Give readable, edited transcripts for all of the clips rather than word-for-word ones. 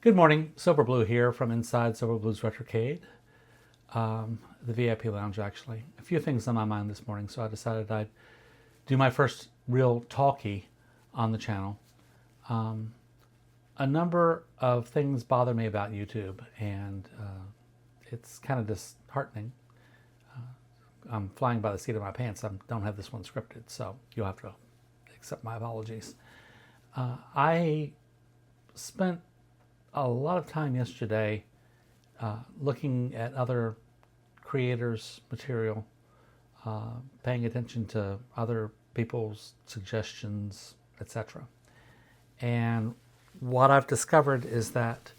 Good morning, Sober Blue here from inside Sober Blue's Retrocade, the VIP lounge actually. A few things on my mind this morning, so I decided I'd do my first real talkie on the channel. A number of things bother me about YouTube, and it's kind of disheartening. I'm flying by the seat of my pants. I don't have this one scripted, so you'll have to accept my apologies. I spent a lot of time yesterday looking at other creators' material, paying attention to other people's suggestions, etc. And what I've discovered is that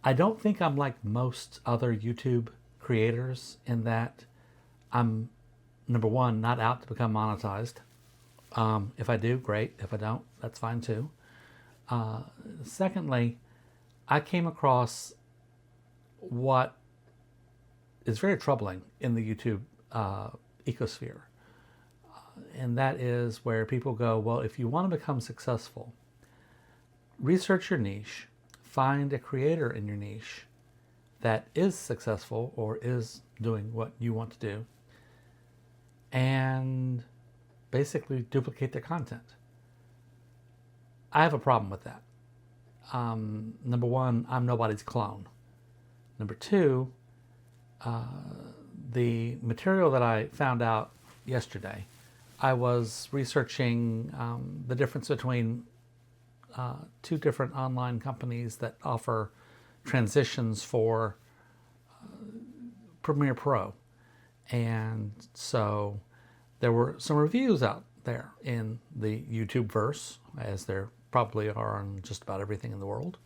I don't think I'm like most other YouTube creators in that I'm, number one, not out to become monetized. If I do, great. If I don't, that's fine too. Secondly, I came across what is very troubling in the YouTube ecosphere. And that is where people go, well, if you want to become successful, research your niche, find a creator in your niche that is successful or is doing what you want to do, and basically duplicate their content. I have a problem with that. Number one, I'm nobody's clone. Number two, the material that I found out yesterday, I was researching the difference between two different online companies that offer transitions for Premiere Pro. And so there were some reviews out there in the YouTube verse, as there probably are on just about everything in the world.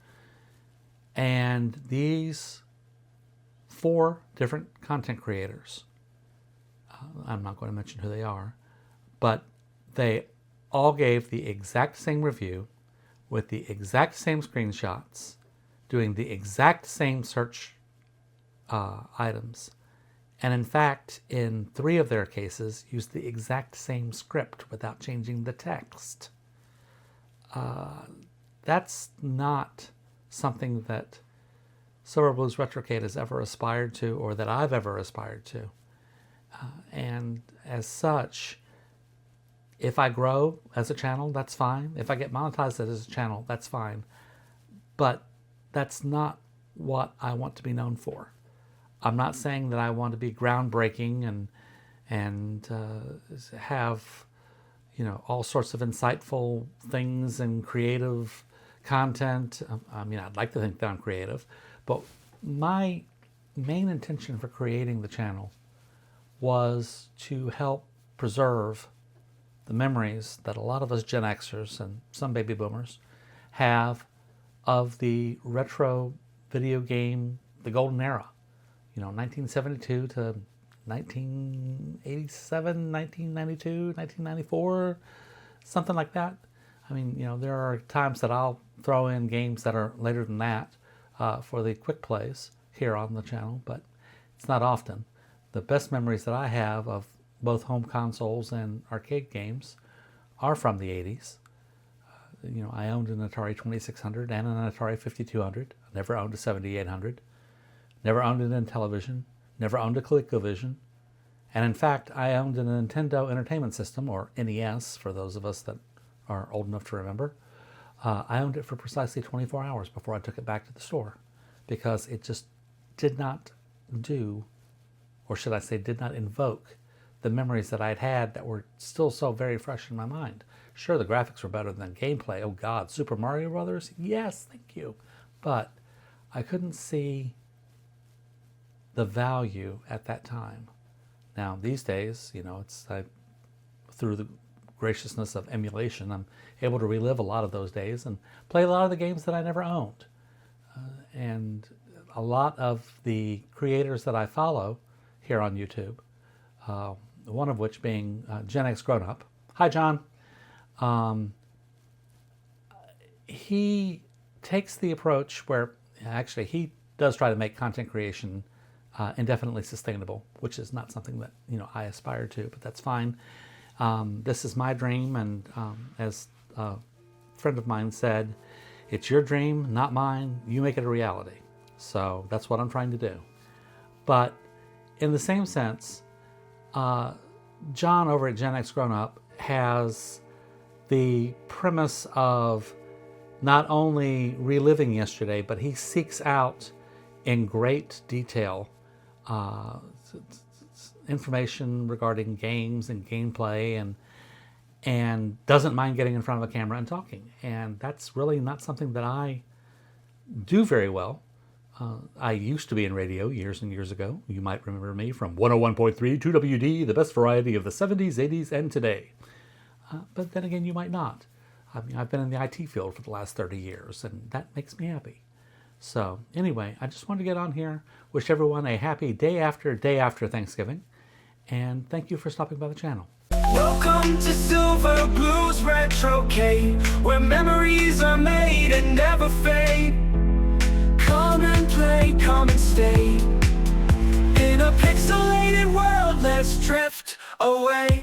And these 4 different content creators, I'm not going to mention who they are, but they all gave the exact same review with the exact same screenshots, doing the exact same search items, and in fact, in 3 of their cases, used the exact same script without changing the text. That's not something that Sober Blues Retrocade has ever aspired to, or that I've ever aspired to. And as such, if I grow as a channel, that's fine. If I get monetized as a channel, that's fine. But that's not what I want to be known for. I'm not saying that I want to be groundbreaking and have, all sorts of insightful things and creative content. I mean, I'd like to think that I'm creative, but my main intention for creating the channel was to help preserve the memories that a lot of us Gen Xers and some baby boomers have of the retro video game, the golden era. 1972 to 1987, 1992, 1994, something like that. I mean, there are times that I'll throw in games that are later than that for the QuickPlays here on the channel, but it's not often. The best memories that I have of both home consoles and arcade games are from the 80s. I owned an Atari 2600 and an Atari 5200. I never owned a 7800. Never owned an Intellivision, never owned a ColecoVision, and in fact, I owned a Nintendo Entertainment System, or NES, for those of us that are old enough to remember. I owned it for precisely 24 hours before I took it back to the store, because it just did not do, or should I say, did not invoke the memories that I'd had that were still so very fresh in my mind. Sure, the graphics were better than gameplay. Oh God, Super Mario Brothers? Yes, thank you. But I couldn't see the value at that time. Now, these days, through the graciousness of emulation, I'm able to relive a lot of those days and play a lot of the games that I never owned. And a lot of the creators that I follow here on YouTube, one of which being Gen X Grown Up. Hi, John. He takes the approach where, actually, he does try to make content creation indefinitely sustainable, which is not something that I aspire to, but that's fine. This is my dream, and as a friend of mine said, It's your dream, not mine. You make it a reality. So that's what I'm trying to do. But in the same sense, John over at Gen X Grown Up has the premise of not only reliving yesterday, but he seeks out in great detail information regarding games and gameplay, and doesn't mind getting in front of a camera and talking. And that's really not something that I do very well. I used to be in radio years and years ago. You might remember me from 101.3 2WD, the best variety of the 70s, 80s, and today. But then again, you might not. I mean, I've been in the IT field for the last 30 years, and that makes me happy. So anyway, I just wanted to get on here, wish everyone a happy day after Thanksgiving, and thank you for stopping by the channel. Welcome to Silver Blues Retrocade, where memories are made and never fade. Come and play, come and stay. In a pixelated world, let's drift away.